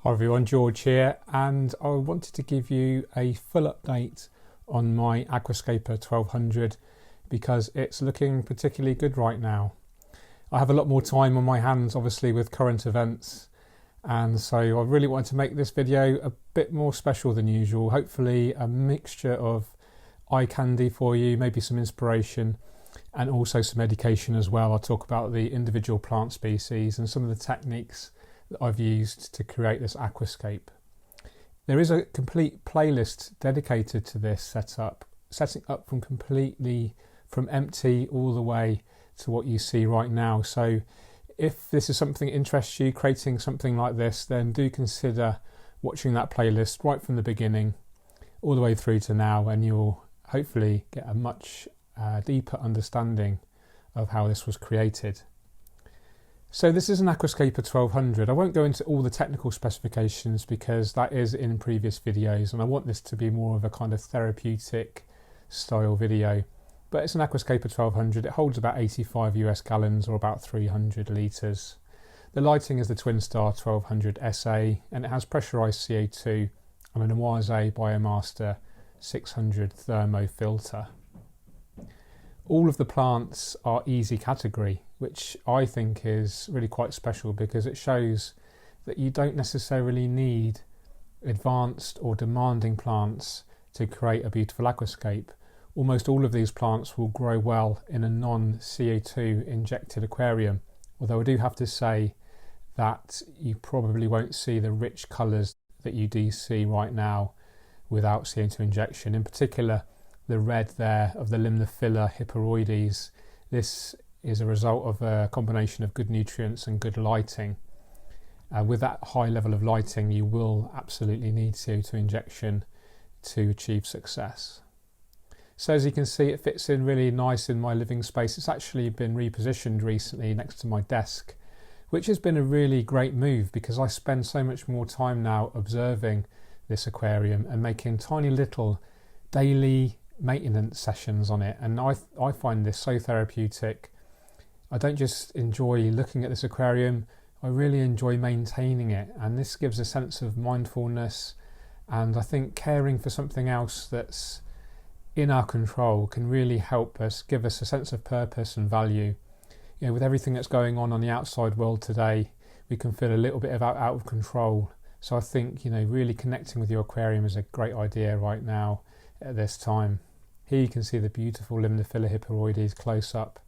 Hi everyone, George here, and I wanted to give you a full update on my Aquascaper 1200 because it's looking particularly good right now. I have a lot more time on my hands obviously with current events, and so I really wanted to make this video a bit more special than usual. Hopefully a mixture of eye candy for you, maybe some inspiration and also some education as well. I'll talk about the individual plant species and some of the techniques that I've used to create this aquascape. There is a complete playlist dedicated to this setup, setting up from empty all the way to what you see right now. So if this is something that interests you, creating something like this, then do consider watching that playlist right from the beginning all the way through to now, and you'll hopefully get a much deeper understanding of how this was created. So this is an Aquascaper 1200. I won't go into all the technical specifications because that is in previous videos, and I want this to be more of a kind of therapeutic style video. But it's an Aquascaper 1200. It holds about 85 US gallons or about 300 litres. The lighting is the Twin Star 1200 SA, and it has pressurised CO2 and an Oise Biomaster 600 thermo filter. All of the plants are easy category, which I think is really quite special because it shows that you don't necessarily need advanced or demanding plants to create a beautiful aquascape. Almost all of these plants will grow well in a non-CO2 injected aquarium, although I do have to say that you probably won't see the rich colours that you do see right now without CO2 injection. In particular, the red there of the Limnophila hyperoides. This is a result of a combination of good nutrients and good lighting. With that high level of lighting, you will absolutely need CO2 injection to achieve success. So as you can see, it fits in really nice in my living space. It's actually been repositioned recently next to my desk, which has been a really great move because I spend so much more time now observing this aquarium and making tiny little daily maintenance sessions on it, and I find this so therapeutic. I don't just enjoy looking at this aquarium, I really enjoy maintaining it, and this gives a sense of mindfulness, and I think caring for something else that's in our control can really help us, give us a sense of purpose and value. You know, with everything that's going on the outside world today, we can feel a little bit out of control. So I think, you know, really connecting with your aquarium is a great idea right now at this time. Here you can see the beautiful Limnophila hyperoides close up.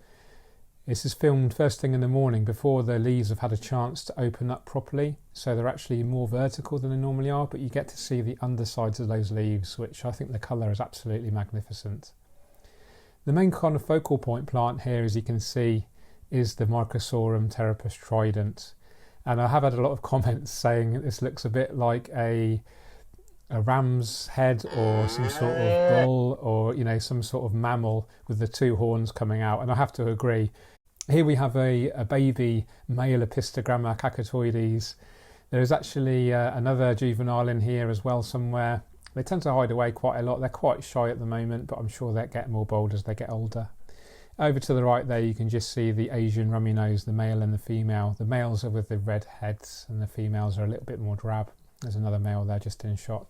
This is filmed first thing in the morning before the leaves have had a chance to open up properly, so they're actually more vertical than they normally are, but you get to see the undersides of those leaves, which I think the colour is absolutely magnificent. The main kind of focal point plant here, as you can see, is the Microsorum Pteropus trident, and I have had a lot of comments saying this looks a bit like a ram's head or some sort of bull, or, you know, some sort of mammal with the two horns coming out, and I have to agree. Here we have a baby male Epistogramma cacatoides. There is actually another juvenile in here as well somewhere. They tend to hide away quite a lot. They're quite shy at the moment, but I'm sure they'll get more bold as they get older. Over to the right there you can just see the Asian rummy nose, the male and the female. The males are with the red heads and the females are a little bit more drab. There's another male there just in shot.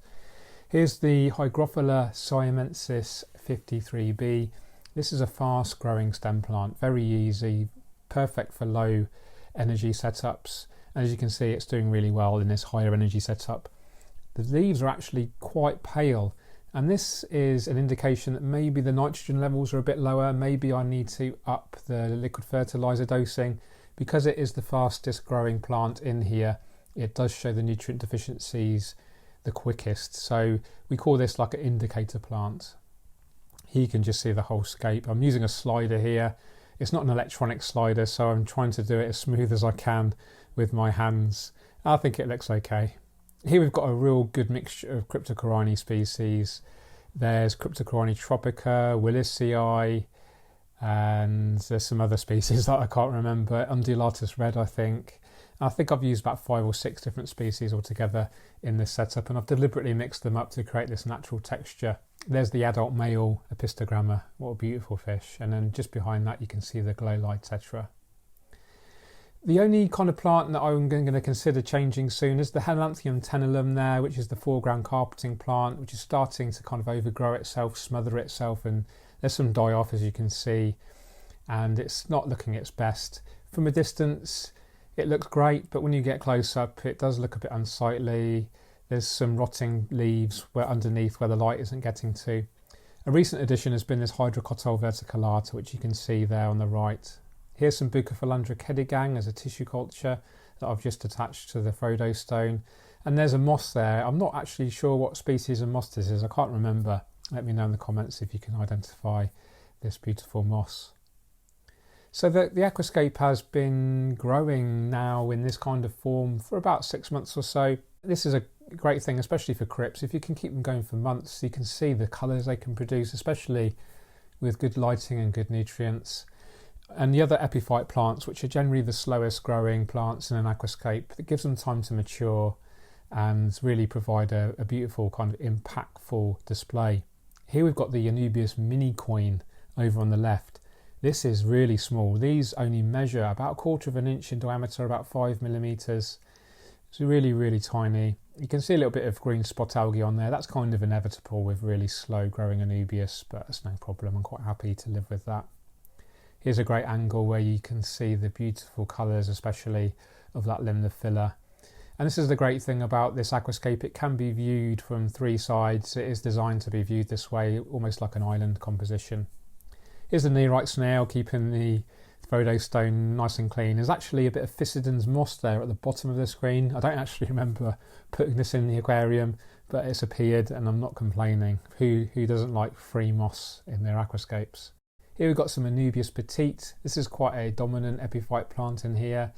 Here's the Hygrophila siamensis 53B. This is a fast growing stem plant, very easy, perfect for low energy setups. And as you can see, it's doing really well in this higher energy setup. The leaves are actually quite pale, and this is an indication that maybe the nitrogen levels are a bit lower. Maybe I need to up the liquid fertilizer dosing. Because it is the fastest growing plant in here, it does show the nutrient deficiencies the quickest. So we call this like an indicator plant. Here you can just see the whole scape. I'm using a slider here. It's not an electronic slider, so I'm trying to do it as smooth as I can with my hands. I think it looks okay. Here we've got a real good mixture of Cryptocorini species. There's Cryptocorini tropica, Willisii, and there's some other species that I can't remember. Undulatus red, I think. I think I've used about 5 or 6 different species altogether in this setup, and I've deliberately mixed them up to create this natural texture. There's the adult male Epistogramma, what a beautiful fish, and then just behind that you can see the glow light tetra. The only kind of plant that I'm going to consider changing soon is the Helanthrium tenellum there, which is the foreground carpeting plant, which is starting to kind of overgrow itself, smother itself, and there's some die off, as you can see, and it's not looking its best. From a distance it looks great, but when you get close up it does look a bit unsightly. There's some rotting leaves underneath where the light isn't getting to. A recent addition has been this Hydrocotyl verticillata, which you can see there on the right. Here's some Bucophilandra kedigang as a tissue culture that I've just attached to the Frodo stone. And there's a moss there. I'm not actually sure what species of moss this is. I can't remember. Let me know in the comments if you can identify this beautiful moss. So the Aquascape has been growing now in this kind of form for about 6 months or so. This is a great thing, especially for crypts. If you can keep them going for months, you can see the colours they can produce, especially with good lighting and good nutrients. And the other epiphyte plants, which are generally the slowest growing plants in an aquascape, it gives them time to mature and really provide a beautiful kind of impactful display. Here we've got the Anubias mini coin over on the left. This is really small. These only measure about 1/4 of an inch in diameter, about 5 millimeters. It's really, really tiny. You can see a little bit of green spot algae on there. That's kind of inevitable with really slow growing Anubias, but it's no problem. I'm quite happy to live with that. Here's a great angle where you can see the beautiful colours, especially of that limnophylla. And this is the great thing about this aquascape. It can be viewed from 3 sides. It is designed to be viewed this way, almost like an island composition. Here's the nearite snail keeping the Frodo stone nice and clean. There's actually a bit of Physidens moss there at the bottom of the screen. I don't actually remember putting this in the aquarium, but it's appeared and I'm not complaining. Who doesn't like free moss in their aquascapes? Here we've got some Anubias petite. This is quite a dominant epiphyte plant in here.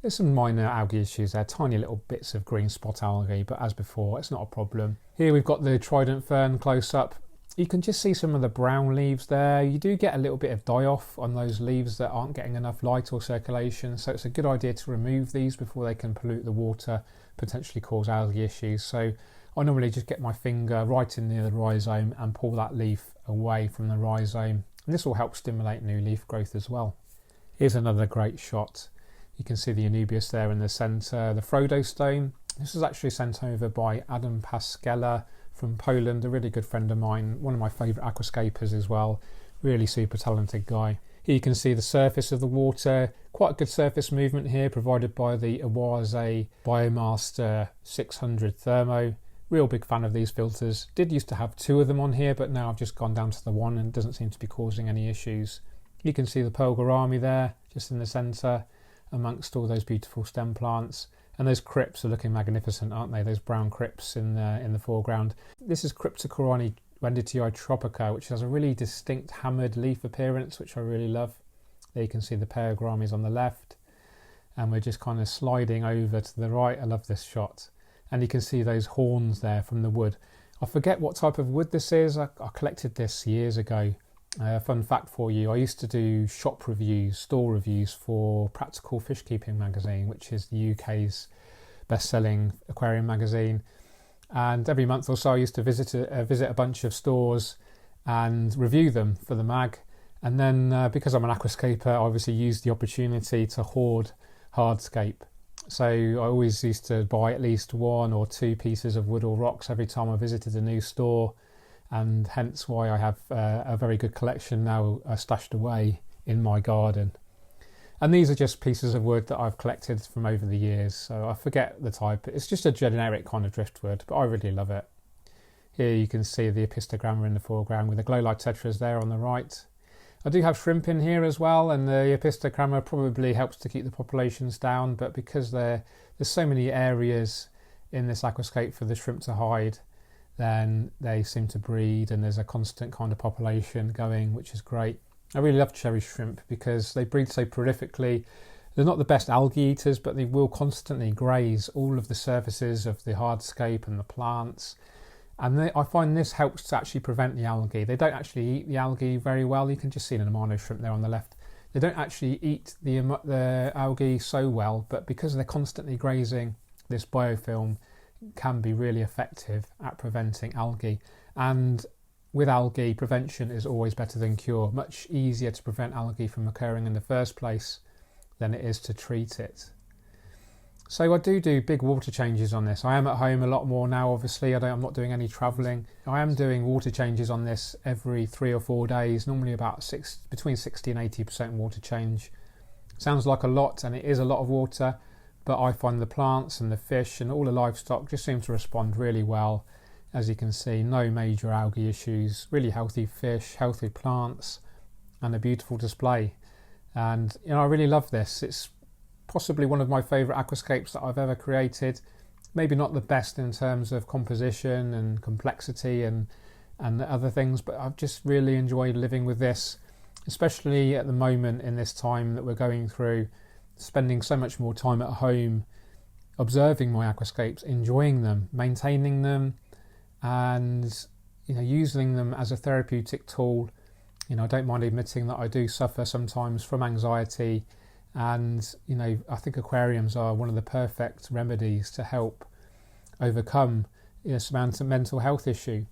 There's some minor algae issues there, tiny little bits of green spot algae, but as before, it's not a problem. Here we've got the trident fern close up. You can just see some of the brown leaves there. You do get a little bit of die off on those leaves that aren't getting enough light or circulation, so it's a good idea to remove these before they can pollute the water, potentially cause algae issues. So I normally just get my finger right in near the rhizome and pull that leaf away from the rhizome. And this will help stimulate new leaf growth as well. Here's another great shot. You can see the Anubias there in the centre, the Frodo stone. This was actually sent over by Adam Paskela from Poland, a really good friend of mine, one of my favourite aquascapers as well. Really super talented guy. Here you can see the surface of the water. Quite a good surface movement here provided by the Awase Biomaster 600 Thermo. Real big fan of these filters. Did used to have 2 of them on here, but now I've just gone down to the 1 and it doesn't seem to be causing any issues. You can see the Pearl Gourami there, just in the centre, amongst all those beautiful stem plants. And those crypts are looking magnificent, aren't they? Those brown crypts in the foreground. This is Cryptocorani Wenditii tropica, which has a really distinct hammered leaf appearance, which I really love. There you can see the Pearl Gouramis on the left. And we're just kind of sliding over to the right. I love this shot. And you can see those horns there from the wood. I forget what type of wood this is. I collected this years ago. Fun fact for you, I used to do shop reviews, store reviews for Practical Fish Keeping magazine, which is the UK's best-selling aquarium magazine. And every month or so I used to visit a bunch of stores and review them for the mag. And then because I'm an aquascaper, I obviously used the opportunity to hoard Hardscape. So I always used to buy at least 1 or 2 pieces of wood or rocks every time I visited a new store, and hence why I have a very good collection now stashed away in my garden. And these are just pieces of wood that I've collected from over the years, so I forget the type. It's just a generic kind of driftwood, but I really love it. Here you can see the Apistogramma in the foreground with the glow light tetras there on the right. I do have shrimp in here as well, and the Apistogramma probably helps to keep the populations down, but because there's so many areas in this aquascape for the shrimp to hide, then they seem to breed and there's a constant kind of population going, which is great. I really love cherry shrimp because they breed so prolifically. They're not the best algae eaters, but they will constantly graze all of the surfaces of the hardscape and the plants. And I find this helps to actually prevent the algae. They don't actually eat the algae very well. You can just see an amano shrimp there on the left. They don't actually eat the algae so well, but because they're constantly grazing, this biofilm can be really effective at preventing algae. And with algae, prevention is always better than cure. Much easier to prevent algae from occurring in the first place than it is to treat it. So I do big water changes on this. I am at home a lot more now, obviously. I'm not doing any travelling. I am doing water changes on this every 3 or 4 days, normally about between 60 and 80% water change. Sounds like a lot, and it is a lot of water, but I find the plants and the fish and all the livestock just seem to respond really well. As you can see, no major algae issues, really healthy fish, healthy plants, and a beautiful display. And I really love this. It's possibly one of my favourite aquascapes that I've ever created. Maybe not the best in terms of composition and complexity and other things, but I've just really enjoyed living with this, especially at the moment in this time that we're going through, spending so much more time at home, observing my aquascapes, enjoying them, maintaining them, and using them as a therapeutic tool. I don't mind admitting that I do suffer sometimes from anxiety, and I think aquariums are one of the perfect remedies to help overcome this mental health issue.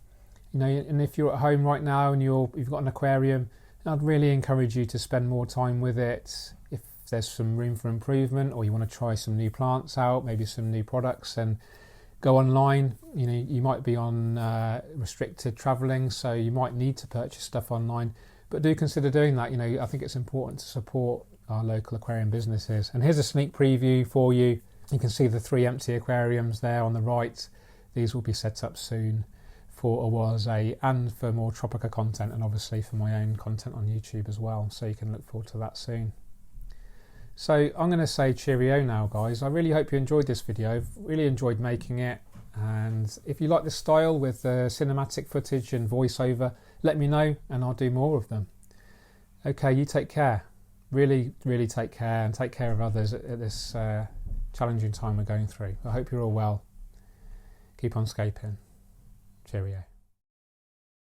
And if you're at home right now and you've got an aquarium, I'd really encourage you to spend more time with it. If there's some room for improvement, or you want to try some new plants out, maybe some new products, and go online. You might be on restricted travelling, so you might need to purchase stuff online, but do consider doing that. I think it's important to support our local aquarium businesses. And here's a sneak preview for you. You can see the 3 empty aquariums there on the right. These will be set up soon for Awase and for more Tropica content, and obviously for my own content on YouTube as well, so you can look forward to that soon. So I'm going to say cheerio now, guys. I really hope you enjoyed this video. I've really enjoyed making it, and if you like this style with the cinematic footage and voiceover, let me know and I'll do more of them. Okay, you take care. Really take care, and take care of others at this challenging time we're going through. I hope you're all well. Keep on scaping. Cheerio.